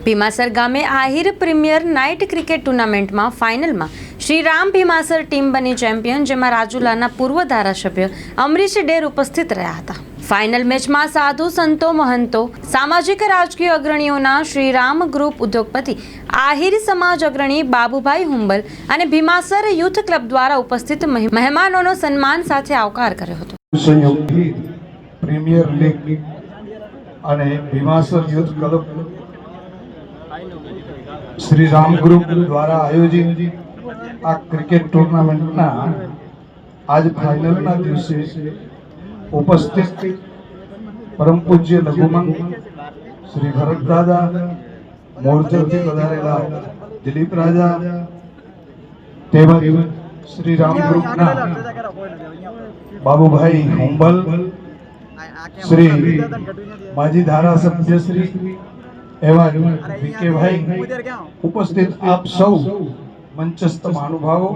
ભીમાસર ગામે Ahir premier night cricket ટુર્નામેન્ટમાં ફાઇનલમાં શ્રી રામ ભીમાસર ટીમ બની ચેમ્પિયન, જેમાં રાજુલાના પૂર્વ ધારાસભ્ય અમરીશ ડેર ઉપસ્થિત રહ્યા હતા। ફાઇનલ મેચમાં સાધુ સંતો, મહંતો, સામાજિક રાજકીય અગ્રણીઓના શ્રી રામ ગ્રુપ ઉદ્યોગપતિ, આહિર સમાજ અગ્રણી બાબુભાઈ હુંબલ અને ભીમાસર યુથ ક્લબ દ્વારા ઉપસ્થિત મહેમાનોનો સન્માન સાથે આવકાર કર્યો હતો। પ્રીમિયર લીગ અને Bhimasar youth club Shri Ram group द्वारा आयोजित आ क्रिकेट टूर्नामेंट आज फाइनल ना दिवसे उपस्थित परम पूज्य लघुमन श्री भरत दादा, मोरचर थी पधारेला दिलीप राजा, तेमज श्री राम ग्रुप ना बाबूभाई हुंबल, श्री माजी धारासभ्य श्री एवं वीके भाई उपस्थित आप सौ मंचस्थ महानुभावों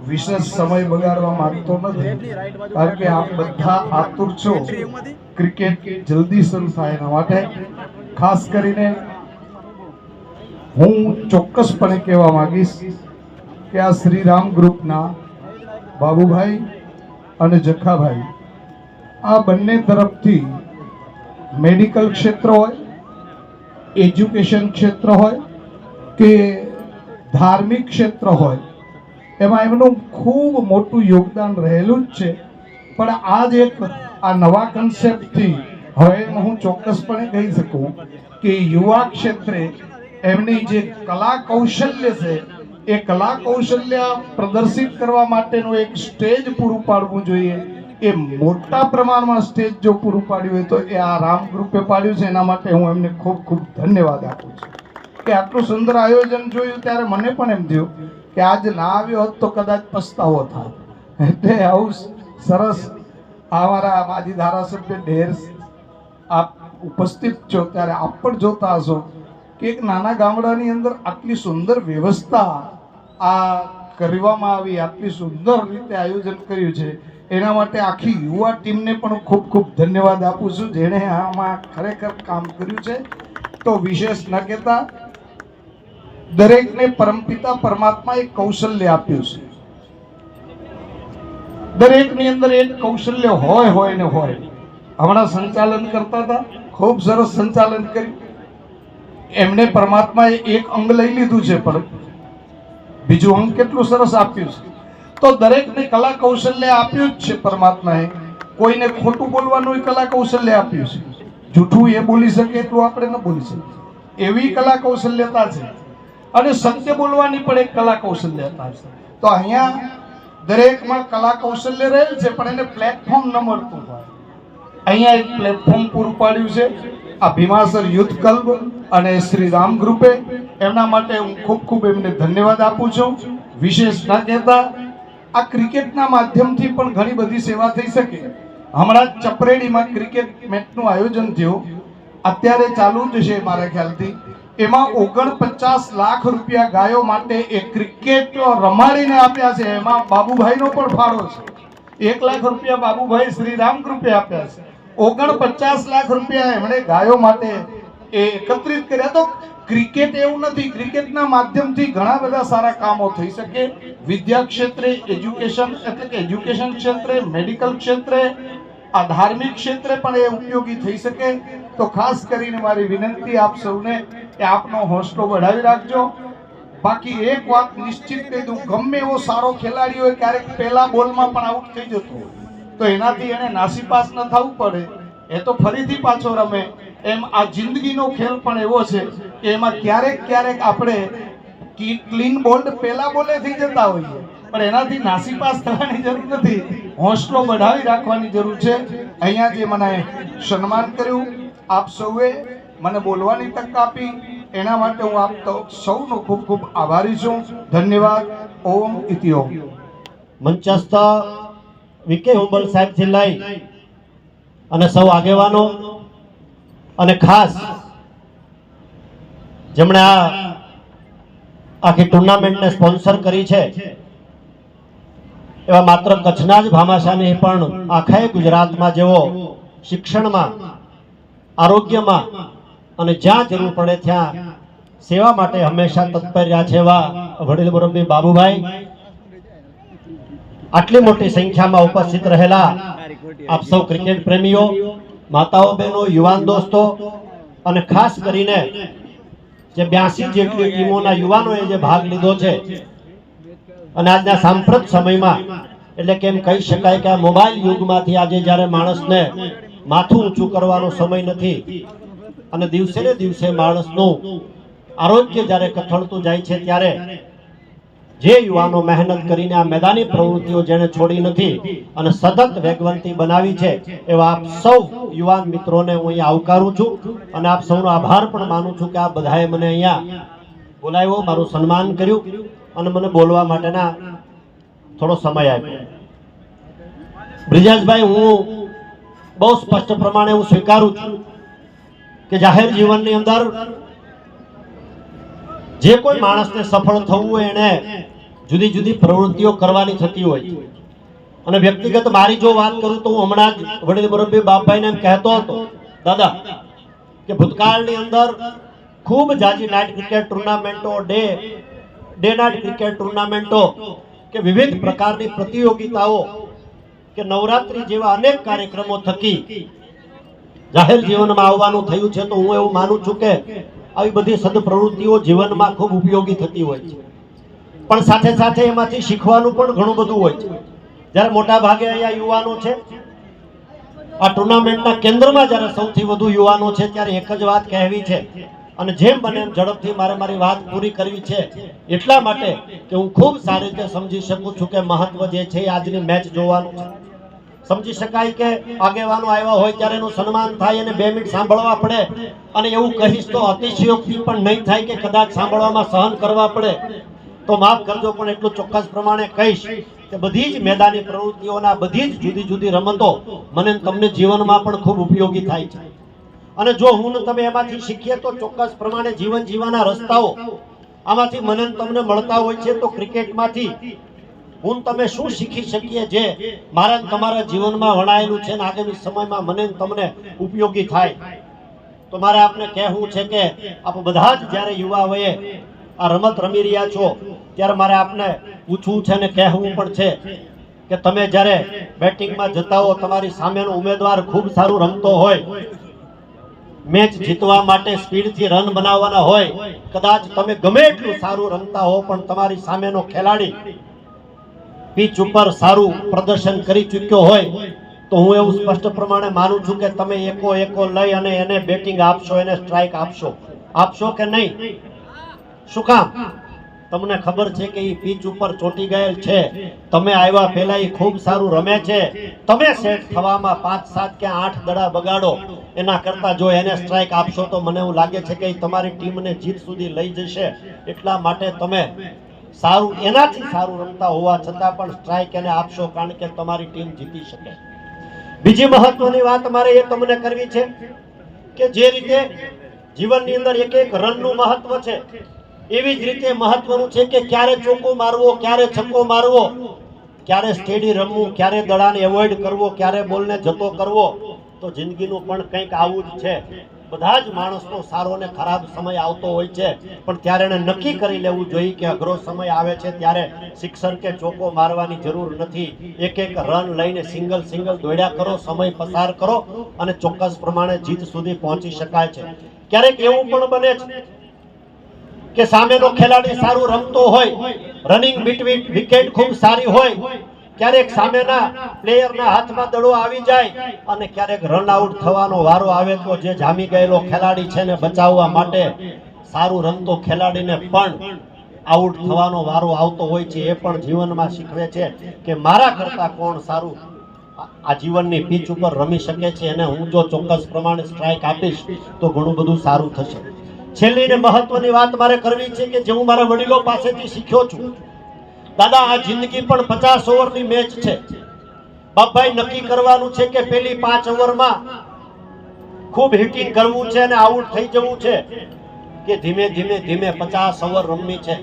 विशेष समय बगाड़वा मांगतो नथी, कारण के आप बधा आतुर छो क्रिकेट जल्दी शुरू थाय एना माटे खास करीने हूँ चोक्कसपणे कहेवा मांगीश के आ श्री राम ग्रुप ना बाबूभाई अने जखाभाई आ बंने तरफथी मेडिकल क्षेत्र होय, एज्युकेशन क्षेत्र होय के धार्मिक क्षेत्र होय, एमां एमनुं खूब मोटुं योगदान रहेलुं ज छे। पण आज एक आ नवा कन्सेप्ट थी हवे हूँ चोक्कसपणे कही सकूं के युवा क्षेत्रे एमनी जे कला कौशल्य छे ए कला कौशल्य प्रदर्शित करवा माटेनुं एक स्टेज पूरुं पाडवुं जोईए। ए मोटा प्रमाण में स्टेज जो पूरु पाड्યું હોય તો એ આ રામ ગ્રુપે પાડ્યું છે, એના માટે હું એમને ખૂબ ખૂબ ધન્યવાદ આપું છું કે આટલું સુંદર આયોજન જોયું ત્યારે મને પણ એમ થયું કે આજ ના આવ્યો હોત તો કદાચ પસ્તાવો થાય। એટલે આવું સરસ અમારા માજી ધારાસભ્ય ઢેર આપ ઉપસ્થિત છો ત્યારે આપ પણ જોતા હશો કે એક નાના ગામડાની અંદર આટલી સુંદર વ્યવસ્થા આ કરવામાં આવી, આટલી સુંદર રીતે આયોજન કર્યું છે। एना माटे आखी युवा टीम ने पण खूब खूब धन्यवाद आपू छुं जेणे आमां खरेखर काम कर्युं छे। तो विशेष न कहेता दरेक ने परमपिता परमात्मा एक कौशल्य आप्युं छे, दरेक नी अंदर एक कौशल्य होय ने होय। हमणां संचालन करता था, खूब सरस संचालन कर्युं, एमणे परमात्माए एक अंग लई लीधुं छे पण बीजुं अंग केटलुं सरस आप्युं छे। तो दरेक ने कला कौशल्य आप्युं ज छे परमात्माए। कोईने खोटું બોલવાનું કલા કૌશલ્ય આપ્યું છે, જૂઠું એ બોલી શકે એટલું આપણે ન બોલી શકીએ એવી કલા કૌશલ્યતા છે, અને સત્ય બોલવાની પણ એક કલા કૌશલ્યતા છે। તો અહીંયા દરેકમાં કલા કૌશલ્ય રહેલ છે પણ એને પ્લેટફોર્મ ન મળતું હોય, અહીંયા એક પ્લેટફોર્મ પૂરું પાડ્યું છે આ ભીમાસર યુથ ક્લબ અને શ્રી રામ ગ્રુપે। એમના માટે હું ખૂબ ખૂબ એમને ધન્યવાદ આપું છું। વિશેષ ના કહેતા आ क्रिकेट ना माध्यम थी पण घणी बधी सेवा थई सके। हमणा चपरेडी में क्रिकेट मैच नु आयोजन थयुं, अत्यारे चालू ज छे मारा ख्याल थी। एमां 49 लाख रुपया गायो माटे एक क्रिकेट रमाडीने आप्या छे। एमां बाबूभाई नो पण फाळो छे, 1 लाख रुपया बाबूभाई श्री राम ग्रुपे आप्या छे, 49 लाख रुपया एमणे गायो माटे एकत्रित कर्या। तो क्रिकेट एवं नहीं, क्रिकेट ना माध्यम थी घणा बधा सारा कामों थई सके। विद्या क्षेत्रे, एज्युकेशन एटले के एज्युकेशन क्षेत्रे, मेडिकल क्षेत्रे, आ धार्मिक क्षेत्रे पण ए उपयोगी थई सके। तो खास करीने मारी विनंती आप सौने के आपनो हौसलो बढ़ावी राखजो। बाकी एक बात निश्चित कही दूं, गमे एवो सारो खेलाड़ी होय क्यारेक पहेला बोलमां पण आउट थई जतो होय तो एनाथी एने नासीपास न थवुं पड़े, ए तो फरीथी पाछो रमे। एम आ जिंदगीनो खेल पण एवो छे के एमां क्यारेक क्यारेक आपणे क्लीन बोल्ड पहेला बोले थई जता होईए पण एनाथी नासीपास थवानी जरूर नथी, हौसलो बढ़ावी राखवानी जरूर छे। अहींया जे मने सन्मान कर्युं आप सौए मने बोलवानी तक आपी, एना माटे हुं आप तो सौनो खूब खूब आभारी छुं। धन्यवाद। ओम इति ओम। मंचस्थ वीके हुंबल साहेब थी लई अने सौ आगेवानो અને ખાસ જેમણે આ આખી ટુર્નામેન્ટને સ્પોન્સર કરી છે એવા માત્ર કચ્છના જ ભામાશા નહીં પણ આખાય ગુજરાતમાં જેવો શિક્ષણમાં, આરોગ્યમાં અને જ્યાં જરૂર પડે ત્યાં સેવા માટે હંમેશા તત્પર રહ્યા છે એવા વડીલ મુરબ્બી બાબુભાઈ, આટલી મોટી સંખ્યામાં ઉપસ્થિત રહેલા આપ સૌ ક્રિકેટ પ્રેમીઓ, માતાઓ, બહેનો, યુવાન દોસ્તો અને ખાસ કરીને જે 82 જેટલી ટીમોના યુવાનોએ જે ભાગ લીધો છે અને આજના સાંપ્રત સમયમાં એટલે કેમ કહી શકાય કે આ મોબાઈલ યુગમાંથી આજે જ્યારે માણસને માથું ઊંચું કરવાનો સમય નથી અને દિવસે ને દિવસે માણસનું આરોગ્ય જ્યારે કથળતું જાય છે ત્યારે જે યુવાનો મહેનત કરીને આ મેદાની પ્રવૃત્તિઓ જેણે છોડી નથી અને સતત વેગવંતી બનાવી છે એવા આપ સૌ યુવાન મિત્રોને હું અહીંયા આવકારું છું અને આપ સૌનો આભાર પણ માનું છું કે આ બધાએ મને અહીંયા બોલાવ્યો, મારું સન્માન કર્યું અને મને બોલવા માટેના થોડો સમય આપ્યો. બ્રિજાજભાઈ, હું બહુ સ્પષ્ટ પ્રમાણે હું સ્વીકારું છું કે જાહેર જીવનની અંદર જે કોઈ માણસને સફળ થવું હોય એને જુદી જુદી પ્રવૃત્તિઓ કરવાની થતી હોય છે. અને વ્યક્તિગત મારી જો વાત કરું તો હું હમણાં જ વડીલ મુરબ્બી બાપભાઈને એમ કહેતો હતો, દાદા, કે ભૂતકાળની અંદર ખૂબ જાજી નાઇટ ક્રિકેટ ટુર્નામેન્ટો, ડે નાઇટ ક્રિકેટ ટુર્નામેન્ટો કે વિવિધ પ્રકારની પ્રતિયોગિતાઓ કે નવરાત્રી જેવા અનેક કાર્યક્રમો થકી જાહેર જીવનમાં આવવાનું થયું છે. તો હું એવું માનું છું કે આવી બધી સદપ્રવૃત્તિઓ જીવનમાં ખૂબ ઉપયોગી થતી હોય છે, પણ સાથે સાથે એમાંથી શીખવાનું પણ ઘણું બધું હોય છે. જ્યારે મોટા ભાગે અહીંયા યુવાનો છે, આ ટુર્નામેન્ટના કેન્દ્રમાં જ્યારે સૌથી વધુ યુવાનો છે, ત્યારે એક જ વાત કહેવી છે અને જેમ બને એમ ઝડપથી મારે મારી વાત પૂરી કરવી છે, એટલા માટે કે હું ખૂબ સારી રીતે સમજી શકું છું કે મહત્વ જે છે એ આજની મેચ જોવાનું છે. સમજી શકાય કે આગેવાનો આવ્યા હોય ત્યારે એનું સન્માન થાય અને 2 મિનિટ સાંભળવા પડે અને એવું કહીશ તો અતિશયોક્તિ પણ નહીં થાય કે કદાચ સાંભળવામાં સહન કરવા પડે તો માફ કરજો, પણ એટલું ચોક્કસ પ્રમાણે કહીશ કે બધી જ મેદાની પ્રવૃત્તિઓના બધી જ જુદી જુદી રમતો મને તમને જીવનમાં પણ ખૂબ ઉપયોગી થાય છે. અને જો હું ને તમે એમાંથી શીખીએ તો ચોક્કસ પ્રમાણે જીવન જીવવાના રસ્તાઓ આમાંથી મને તમને મળતા હોય છે. તો ક્રિકેટમાંથી હું તમે શું શીખી શકીએ જે મારા તમારા જીવનમાં વણાયેલું છે અને આગામી સમયમાં મને તમને ઉપયોગી થાય. તો મારે આપને કહેવું છે કે આપ બધા જ જ્યારે યુવા વયે આ રમત રમી રહ્યા છો ત્યારે મારે આપને પૂછવું છે અને કહેવું પણ છે કે તમે જ્યારે બેટિંગમાં જતા હો, તમારી સામેનો ઉમેદવાર ખૂબ સારું રમતો હોય, મેચ જીતવા માટે સ્પીડથી રન બનાવવાના હોય, કદાચ તમે ગમે એટલું સારું રમતા હો પણ તમારી સામેનો ખેલાડી પીચ ઉપર સારું પ્રદર્શન કરી ચૂક્યો હોય તો હું એવું સ્પષ્ટ પ્રમાણે માનું છું કે તમે એકો લઈ અને એને બેટિંગ આપશો, એને સ્ટ્રાઇક આપશો કે નહીં? શું કામ? તમને ખબર છે કે એ પીચ ઉપર ચોંટી ગયેલ છે, તમે આવ્યા પહેલા એ ખૂબ સારું રમે છે, તમે સેટ થવામાં 5, 7 કે 8 દડા બગાડો એના કરતા જો એને સ્ટ્રાઇક આપશો તો મને એવું લાગે છે કે તમારી ટીમને જીત સુધી લઈ જશે. એટલા માટે તમે સારું એનાથી સારું રમતા હોવા છતાં પણ સ્ટ્રાઇક એને આપશો, કારણ કે તમારી ટીમ જીતી શકે. બીજી મહત્વની વાત મારે એ તમને કરવી છે કે જે રીતે જીવનની અંદર એક રનનું મહત્વ છે, એવી જ રીતે મહત્વનું છે કે ક્યારે ચોકો મારવો, ક્યારે છક્કો મારવો, ક્યારે સ્ટેડી રમવું, ક્યારે દડાને એવોઇડ કરવો, ક્યારે બોલને જતો કરવો. તો જિંદગીનું પણ કંઈક આવું જ છે. બધા જ માણસનો સારો ને ખરાબ સમય આવતો હોય છે, પણ ત્યારે એને નક્કી કરી લેવું જોઈએ કે અઘરો સમય આવે છે ત્યારે સિક્સર કે ચોકો મારવાની જરૂર નથી. એક રન લઈને સિંગલ દોડ્યા કરો, સમય પસાર કરો અને ચોક્કસ પ્રમાણે જીત સુધી પહોંચી શકાય છે. ક્યારેક એવું પણ બને છે કે સામેનો ખેલાડી સારું રમતો હોય, રનિંગ બિટવીન વિકેટ ખૂબ સારી હોય, ક્યારેક સામેના પ્લેયરના હાથમાં દડો આવી જાય અને ક્યારેક રન આઉટ થવાનો વારો આવે તો જે જામી ગયેલો ખેલાડી છે ને બચાવવા માટે સારું રમતો ખેલાડીને પણ આઉટ થવાનો વારો આવતો હોય છે. એ પણ જીવનમાં શીખવે છે કે મારા કરતા કોણ સારું આ જીવનની પીચ ઉપર રમી શકે છે અને હું જો ચોક્કસ પ્રમાણે સ્ટ્રાઇક આપીશ તો ઘણું બધું સારું થશે. છેલ્લી ને મહત્વની વાત મારે કરવી છે કે જે હું મારા વડીલો પાસેથી શીખ્યો છું. દાદા, આ જિંદગી પણ 50 ઓવરની મેચ છે. બાપભાઈ, નક્કી કરવાનું છે કે પેલી 5 ઓવરમાં ખૂબ હિટિંગ કરવું છે અને આઉટ થઈ જવું છે કે ધીમે ધીમે 50 ઓવર રમવી છે.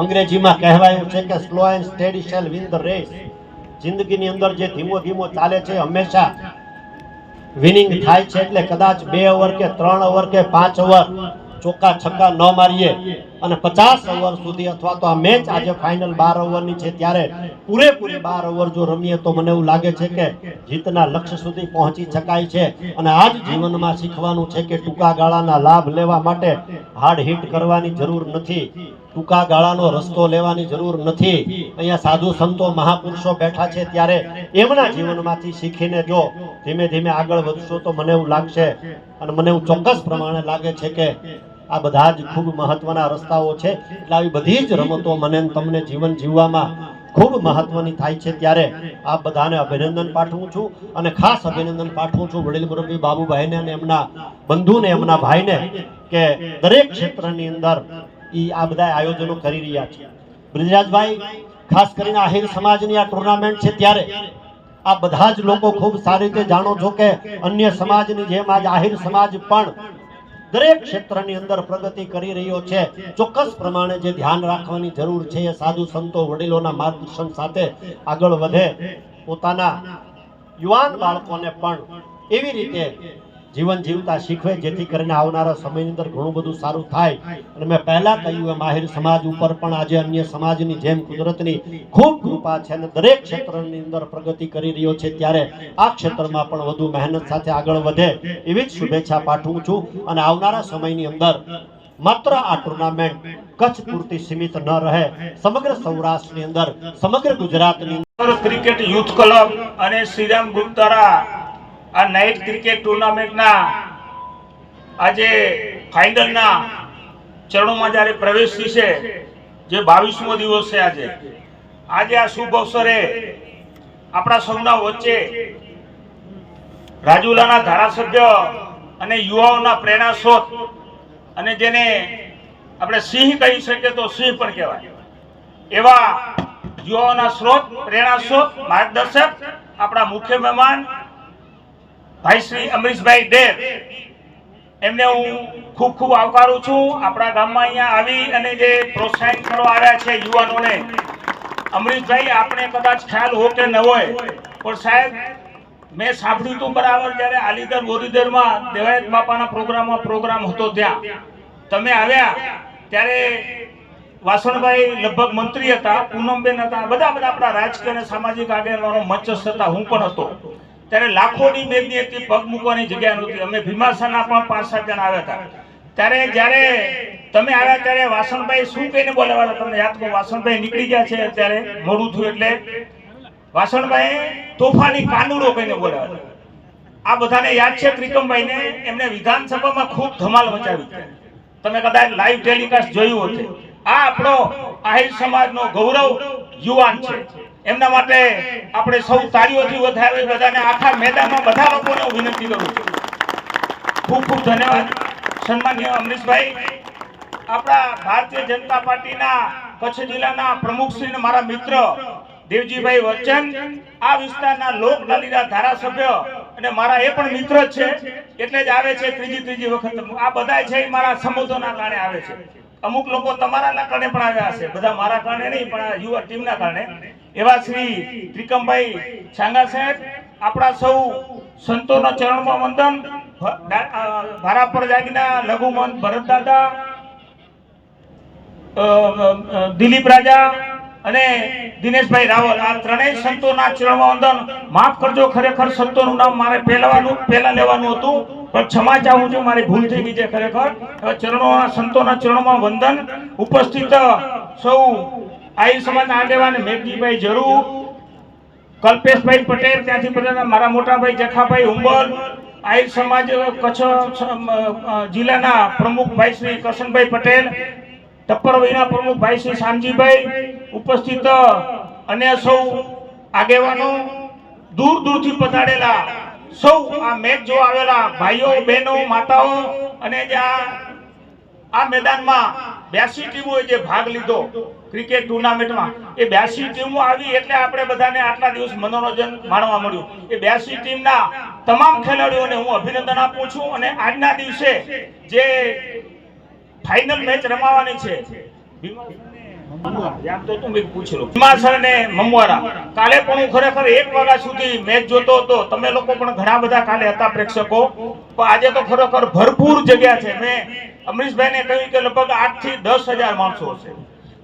અંગ્રેજીમાં કહેવાયું છે કે slow and steady shall win the race. જિંદગીની અંદર જે ધીમો ચાલે છે હંમેશા વિનિંગ થાય છે. એટલે કદાચ 2 ઓવર કે 3 ઓવર કે 5 ઓવર ચોક્કા છક્કા ન મારીએ અને 50 ઓવર સુધી અથવા તો આ મેચ આજે ફાઇનલ 12 ઓવરની છે ત્યારે પૂરેપૂરી 12 ઓવર જો રમીએ તો મને એવું લાગે છે કે જીતના લક્ષ્ય સુધી પહોંચી શકાય છે. અને આ જ જીવનમાં શીખવાનું છે કે ટૂંકા ગાળાના લાભ લેવા માટે હાર્ડ હિટ કરવાની જરૂર નથી, ટૂંકા ગાળાનો રસ્તો લેવાની જરૂર નથી. અહીંયા સાધુ સંતો મહાપુરુષો બેઠા છે ત્યારે એમના જીવનમાંથી શીખીને જો ધીમે ધીમે આગળ વધશો તો મને એવું લાગશે અને મને એવું ચોક્કસ પ્રમાણે લાગે છે કે આ બધા જ ખૂબ મહત્વના રસ્તાઓ છે. એટલે આવી બધી જ રમતો મને તમને જીવન જીવવામાં ખૂબ મહત્વની થાય છે ત્યારે આપ બધાને અભિનંદન પાઠવું છું અને ખાસ અભિનંદન પાઠવું છું વડીલ મુરબ્બી બાબુભાઈને અને એમના બંધુને, એમના ભાઈને કે દરેક ક્ષેત્રની અંદર આ બધા આયોજનો કરી રહ્યા છે. બ્રિજરાજભાઈ, ખાસ કરીને આહિર સમાજની આ ટુર્નામેન્ટ છે ત્યારે આ બધા જ લોકો ખૂબ સારી રીતે જાણો છો કે અન્ય સમાજની જેમ આજ આહિર સમાજ પણ દરેક ક્ષેત્રની અંદર પ્રગતિ કરી રહ્યો છે. ચોક્કસ પ્રમાણે જે ધ્યાન રાખવાની જરૂર છે એ સાધુ સંતો વડીલોના માર્ગદર્શન સાથે આગળ વધે, પોતાના યુવાન બાળકોને પણ એવી રીતે જીવન જીવતા શીખવે જેથી કરીને આવનારા સમયની અંદર ઘણું બધું સારું થાય. અને મેં પહેલા કહ્યું એમ આહિર સમાજ ઉપર પણ આજે અન્ય સમાજની જેમ કુદરતની ખૂબ કૃપા છે અને દરેક ક્ષેત્રની અંદર પ્રગતિ કરી રહ્યો છે ત્યારે આ ક્ષેત્રમાં પણ વધુ મહેનત સાથે આગળ વધે એવી જ શુભેચ્છા પાઠવું છું. અને આવનારા સમયની અંદર માત્ર આ ટુર્નામેન્ટ કચ્છ પૂરતી સીમિત ન રહે, સમગ્ર સૌરાષ્ટ્રની અંદર, સમગ્ર ગુજરાતની અંદર ક્રિકેટ યુથ ક્લબ અને શ્રીરામ ગ્રુપ દ્વારા આ નાઇટ ક્રિકેટ ટુર્નામેન્ટના આજે ફાઇનલના ચરણોમાં જ્યારે પ્રવેશી છે, જે 22મો દિવસ છે આજે આ શુભ અવસરે આપણા સૌના વચ્ચે રાજુલાના ધારાસભ્ય અને યુવાઓના પ્રેરણા સ્ત્રોત અને જેને આપણે સિંહ કહી શકીએ તો સિંહ પણ કહેવાય એવા યુવાઓના સ્ત્રોત, પ્રેરણા સ્ત્રોત, માર્ગદર્શક આપણા મુખ્ય મહેમાન ભાઈ શ્રી અમરીશભાઈ ડેર, એમને હું ખૂબ ખૂબ આવકારું છું. આપણા ગામમાં અહીંયા આવી અને જે પ્રોત્સાહન કરવા આવ્યા છે યુવાનોને. અમરીશભાઈ, આપણે કદાચ ખ્યાલ હો કે ન હોય પણ સાહેબ મેં સાંભળ્યું હતું બરાબર જ્યારે આલીદર બોરીદરમાં દેવાયત બાપાના પ્રોગ્રામ હતો ત્યાં તમે આવ્યા ત્યારે વાસણભાઈ લગભગ મંત્રી હતા, પૂનમબેન હતા, બધા આપણા રાજકીય અને સામાજિક આગેવાનો મંચસ્થ હતા, હું પણ હતો. ત્યારે લાખોની મેદની હતી, પગ મૂકવાની જગ્યા નહોતી. અમે ભીમાસાના પણ 5-7 જણા આવ્યા હતા. ત્યારે જ્યારે તમે આવ્યા ત્યારે વાસણભાઈ શું કહીને બોલાવ્યા તમને યાદ કરો? વાસણભાઈ નીકળી ગયા છે ત્યારે મોડું થયું એટલે વાસણભાઈ તોફાની કાનુડો કહીને બોલાવ્યા. આ બધાને યાદ છે ત્રિકમભાઈને, એમને વિધાનસભામાં ખૂબ ધમાલ મચાવી. તમે કદાચ લાઈવ ટેલિકાસ્ટ જોયું હશે. આ આપણો આહિર સમાજનો ગૌરવ યુવાન છે. એમના માટે આપણે સૌ તાળીઓથી વધાવી બધાને આખા મેદાનમાં બધા લોકોને હું વિનંતી કરું છું. ખૂબ ખૂબ ધન્યવાદ સન્માનીય અમરીશભાઈ. આપણા ભારતીય જનતા પાર્ટીના કચ્છ જિલ્લાના પ્રમુખ શ્રી મારા મિત્ર દેવજીભાઈ વચ્ચન, આ વિસ્તારના લોકલાલીના ધારાસભ્ય અને મારા એ પણ મિત્ર જ છે એટલે જ આવે છે ત્રીજી વખત. આ બધા છે મારા સંબોધનના કારણે આવે છે. અમુક લોકો તમારા કારણે પણ આવ્યા હશે, બધા મારા કારણે નહીં પણ યુવા ટીમના કારણે. એવા શ્રી ત્રિકમભાઈ છાંગા સાહેબ, આપણા સૌ સંતોના ચરણમાં વંદન. ભારાપર જાગીના લઘુમંત ભરતદાદા, દિલીપ રાજા અને દિનેશભાઈ રાવલ, આ ત્રણેય સંતોના ચરણમાં વંદન. માફ કરજો, ખરેખર સંતોનું નામ મારે પહેલા લેવાનું હતું પણ ક્ષમા ચાહું છું, મારી ભૂલ થઈ ગઈ છે. ખરેખર સંતોના ચરણોમાં વંદન. ઉપસ્થિત સૌ આહિર સમાજના આગેવાન મેઘજીભાઈ જરૂર, કલ્પેશભાઈ પટેલ, ત્યાંથી બધા મારા મોટાભાઈ જખાભાઈ હુંબલ, આહિર સમાજ કચ્છ જિલ્લાના પ્રમુખ ભાઈ શ્રી કરશનભાઈ પટેલ, ટપ્પરભાઈના પ્રમુખ ભાઈ શ્રી શામજીભાઈ, ઉપસ્થિત અન્ય સૌ આગેવાનો, દૂર દૂરથી પધારેલા સૌ આ મેચ જોવા આવેલા ભાઈઓ, બહેનો, માતાઓ અને જે આ મેદાનમાં 82 ટીમોએ જે ભાગ લીધો ક્રિકેટ ટુર્નામેન્ટમાં, એ 82 ટીમો આવી એટલે આપણે બધાને આટલા દિવસ મનોરંજન માણવા મળ્યું. એ 82 ટીમના તમામ ખેલાડીઓને હું અભિનંદન આપું છું. અને આજના દિવસે જે ફાઇનલ મેચ રમાવાની છે ભીમાસર ને મમવાડા, કાલે પણ હું ખરેખર 1 વાગ્યા સુધી મેચ જોતો હતો. તમે લોકો પણ ઘણા બધા કાલે હતા પ્રેક્ષકો, પણ આજે તો ખરેખર ભરપૂર જગ્યા છે. મેં અમરીશભાઈને કહ્યું કે લગભગ 8 થી 10,000 માણસો હશે.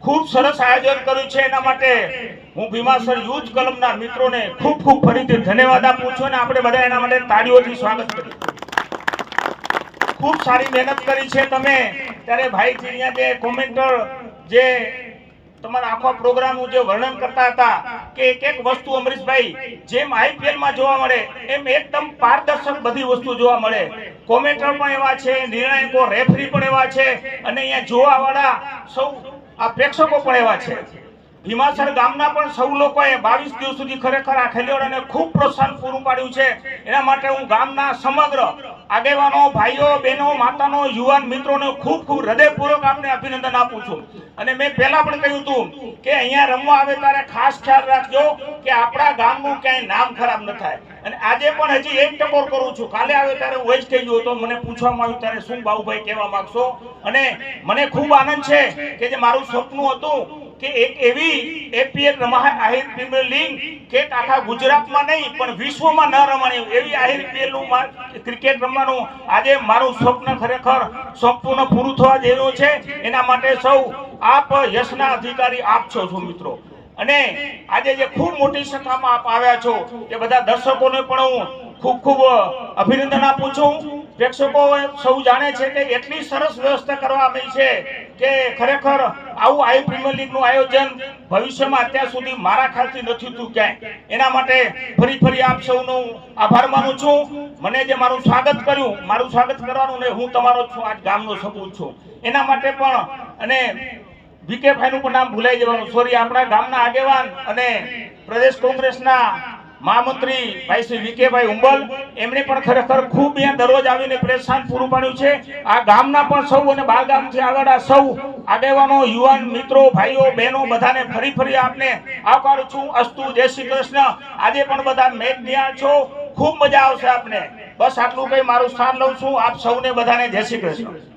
ખૂબ સરસ આયોજન કર્યું છે. એના માટે હું ભીમાસર યુથ ક્લબના મિત્રોને ખૂબ ખૂબ ફરીથી ધન્યવાદ આપું છું અને આપણે બધા એના માટે તાળીઓથી સ્વાગત કરીએ. ખૂબ સારી મહેનત કરી છે તમે. ત્યારે ભાઈજી અહીંયા જે કોમેન્ટર જે તમારા આખા પ્રોગ્રામનું જે વર્ણન કરતા હતા કે એક એક વસ્તુ અમરીશભાઈ જેમ IPL માં જોવા મળે એમ એકદમ પારદર્શક બધી વસ્તુ જોવા મળે. કોમેન્ટર પણ એવા છે, નિર્ણાયકો રેફરી પણ એવા છે અને અહીંયા જોવાવાળા સૌ આ પ્રેક્ષકો પણ એવા છે. ભીમાસર ગામના પણ સૌ લોકોએ 22 દિવસ સુધી ખરેખર આ ખેલાડીઓને ખૂબ પ્રોત્સાહન પૂરું પાડ્યું છે. એના માટે હું ગામના સમગ્ર આગેવાનો, ભાઈઓ, બહેનો, માતાનો, યુવાન મિત્રોને ખૂબ ખૂબ હૃદયપૂર્વક આપને અભિનંદન આપું છું. અને મેં પહેલા પણ કહ્યું હતું કે અહીંયા રમવા આવે ત્યારે ખાસ ખ્યાલ રાખજો કે આપણા ગામનું ક્યાંય નામ ખરાબ ન થાય. અને આજે પણ હજી એક ટકોર કરું છું. કાલે આવે ત્યારે હું જ કહી ગયો હતો, મને પૂછવામાં આવ્યું ત્યારે શું બાબુભાઈ કહેવા માંગશો. અને મને ખૂબ આનંદ છે કે જે મારું સપનું હતું કે એક એવી APL આહિર પ્રીમિયર લીગ કે આખા ગુજરાતમાં નહીં પણ વિશ્વમાં ન રમાણી એવી આહિર PL ક્રિકેટ રમવાનું આજે મારું સ્વપ્ન ખરેખર સંપૂર્ણ પૂરું થવા જઈ રહ્યું છે. એના માટે સૌ આપ યશના અધિકારી આપ છો મિત્રો. અને આજે જે ખૂબ મોટી સંખ્યામાં આપ આવ્યા છો એ બધા દર્શકોને પણ હું ખૂબ ખૂબ અભિનંદન આપું છું. પ્રેક્ષકો સૌ જાણે છે કે એટલી સરસ વ્યવસ્થા કરવામાં આવી છે કે ખરેખર આવું આઈ પ્રીમિયર લીગનું આયોજન ભવિષ્યમાં અત્યાર સુધી મારા ખ્યાલથી નથી થયું ક્યાંય. એના માટે ફરી આપ સૌનો આભાર માનું છું. મને જે મારું સ્વાગત કર્યું, મારું સ્વાગત કરવાનું ને હું તમારો છું, આજ ગામનો સપૂત છું. એના માટે પણ અને VK ભાઈનું પણ નામ ભૂલાઈ જવાનું, સોરી. આપણા ગામના આગેવાન અને પ્રદેશ કોંગ્રેસના મહામંત્રી ભાઈ શ્રી VK ભાઈ ઉંબલ, એમણે પણ ખરેખર ખૂબ અહીંયા દરરોજ આવીને પ્રેસાન પૂરું પાડ્યું છે. આ ગામના પણ સૌ અને બાર ગામથી આવેલા સૌ આગેવાનો, યુવાન મિત્રો, ભાઈઓ, બહેનો બધાને ફરી આપને આવકારું છું. અસ્તુ, જય શ્રી કૃષ્ણ. આજે પણ બધા મેચ નિહાળ છો, ખૂબ મજા આવશે આપને. બસ આટલું કઈ મારું સ્થાન લઉં છું. આપ સૌને બધાને જય શ્રી કૃષ્ણ.